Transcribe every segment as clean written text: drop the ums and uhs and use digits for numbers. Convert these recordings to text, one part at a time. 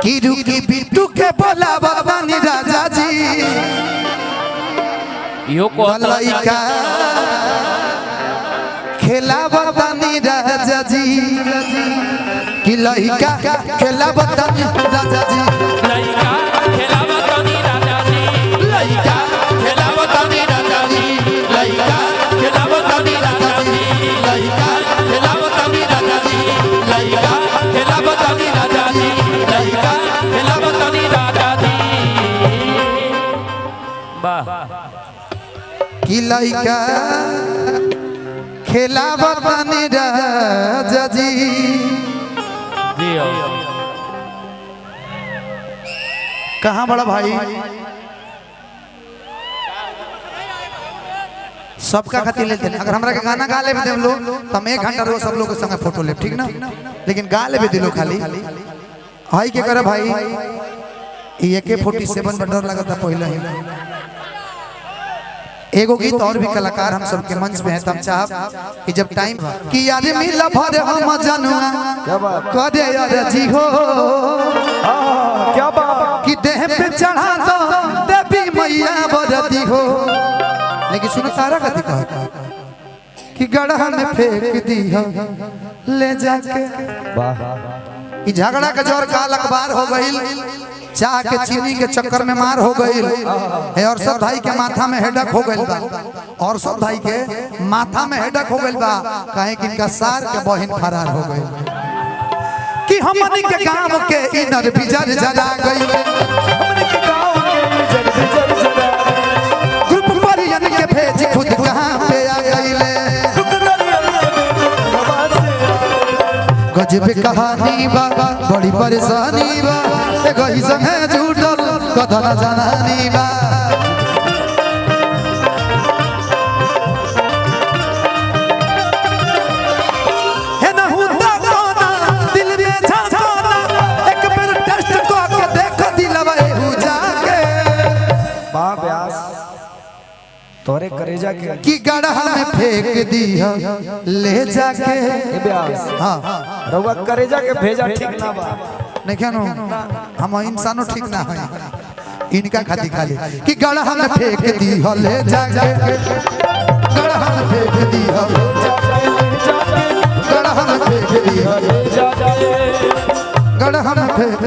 कि रुकी बिट्टू के बोला बतानी राजा जी यो को लइका खेला बतानी राजा जी कि लइका खेला बतानी राजा जी लइका खेला बतानी राजा जी लइका खेला बतानी राजा जी लइका खेला बतानी राजा जी लइका खेला बतानी राजा जी लइका खेला बतानी राजा जी लइका खेला बतानी राजा जी वाह कि लइका खेला बतानी राजा जी कहाँ बड़ा भाई सबका खातिर लेते हैं। अगर हमरा के गाना गा ले भी देम लो तो हम 1 घंटा रोज सब लोग के संग फोटो ले ठीक ना लेकिन गा ले भी दिलो खाली हाई के करे भाई ये AK-47 में डर लगता पहले ही एगो गीत और भी कलाकार हम सबके मंच में है तब चाहब कि जब टाइम कि याद मिला भर हम जनुआ करे यार जी हो क्या बात कि देह पे चढ़ा दो देवी मैया बरती हो लेकिन सुनो सारा का दिखा कि गढ़ा में फेंक दी हो ले जाके कि झगड़ा के जोर काल अखबार हो गई चाह के चीनी के चक्कर में मार हो गई और सब भाई के माथा में हेडक हो गई बा और सब भाई के माथा में हेडक हो गई बा काहे कि इनका सार के बहन फरार हो गई कि हमनी के गांव के इनर बिजर जला गई ग्रुप परियन के भेज खुद कहां पे आ गईले गजब कहानी बा बड़ी परेशानी बा गई संगे झूठल कथा न जनानी बा हे न हुंदा कोना दिल में झांकाना एक बार टेस्ट को के देख दिलवा एहू जाके बा व्यास तोरे करेजा के कि गढ़ा में फेंक दी हो ले जाके ए व्यास हां रउआ करेजा के भेजा ठीक ना बा नहीं क्या हम इंसानों ठीक ना है इनका खाती खाली कि गढ़ा में फेंक दी हो ले जाके गढ़ा में फेंक दी हो गढ़ा में फेंक दी हो गढ़ा में फेंक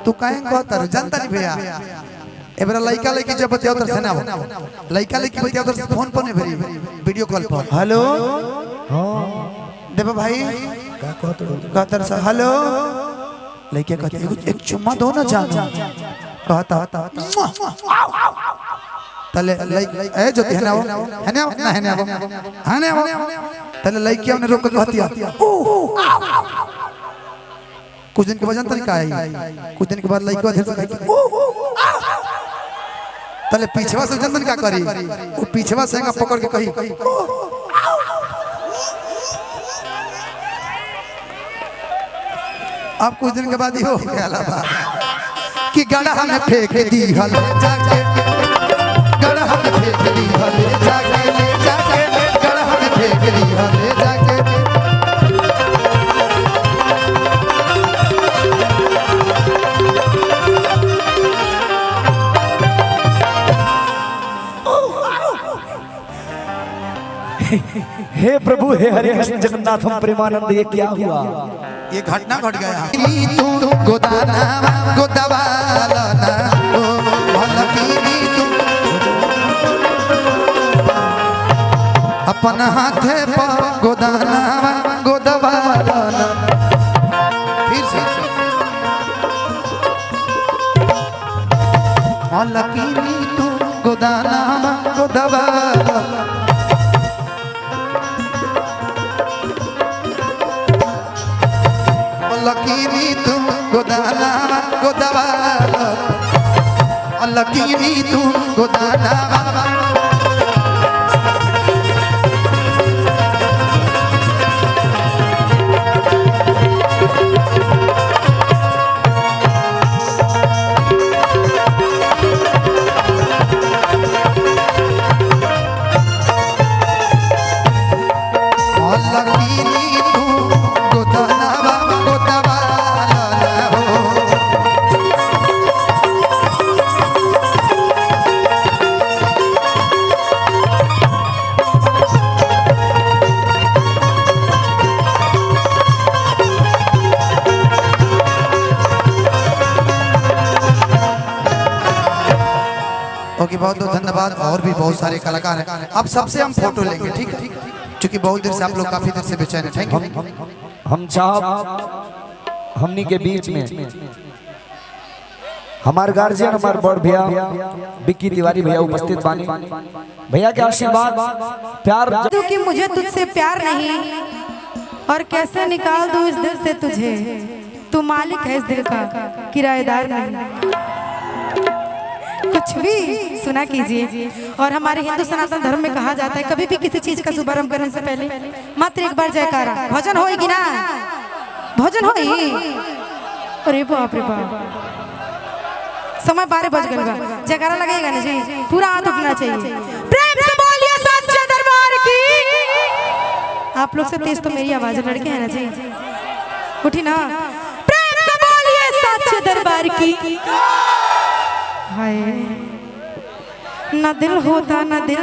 तू काहे कहतर जनता नहीं भैया एबरा लइका लइकी जब बतिया उधर से ना हो लइका लइकी बतिया उधर से फोन पर नहीं भरी वीडियो कॉल पर हेलो हां देव भाई का कहतर से हेलो लइके कहते एक चुम्मा दो ना जानो कहता तले ए जो है ना वो है ना तले लइके हमने रोक के कहतिया कुछ दिन के बाद जानता नहीं का आई कुछ दिन के बाद लइके अधर से तले पीछवा से जनतन का करी वो पीछवा से पकड़ के कही अब कुछ दिन के बाद ही हो गया कि गढ़ा में फेंक दी हल जाके गढ़ा में फेंक दी हल जाके ले जाके गढ़ा में फेंक दी हल जाके हे प्रभु हे हरे कृष्ण जगन्नाथ हम प्रेमानंद ये क्या हुआ ये घटना घट गया तू गोदाना गोदवाला ना ओ भलकीनी तू अपन हाथे पर गोदाना गोदवाला ना फिर से भलकीनी तू गोदाना गोदवाला लकीनी तू गोदाना गोदवाला लकीनी तू गोदाना लकीनी तू गोदाना गोदवाला हो बहुत बहुत धन्यवाद। और भी बहुत सारे कलाकार हैं, अब सबसे हम फोटो लेंगे, ठीक है? क्योंकि बहुत देर से आप लोग काफी देर से बेचैन हैं। Thank you. हम साहब हमनी के बीच में हमारे गार्जियन हमारे बड़ भैया विक्की तिवारी भैया उपस्थित बानी। भैया के आशीर्वाद प्यार कि मुझे तुझसे प्यार नहीं और कैसे निकाल दूं इस दिल से तुझे, तू मालिक है इस दिल का, किराएदार नहीं। कुछ भी सुना कीजिए। और हमारे हिंदू सनातन धर्म में कहा जाता है कभी भी किसी चीज का शुभारंभ करने से पहले मात्र एक बार जयकारा। भोजन होएगी ना? भोजन होई? अरे बाप रे बाप, समय 12 बज गए, जयकारा लगेगा ना जी, पूरा हाथ उठना चाहिए। प्रेम से बोलिए सच्चे दरबार की। आप लोग से तेज तो मेरी आवाज, लड़के हैं ना जी, उठी ना। प्रेम से बोलिए सच्चे दरबार की। हाय, ना दिल होता ना दिल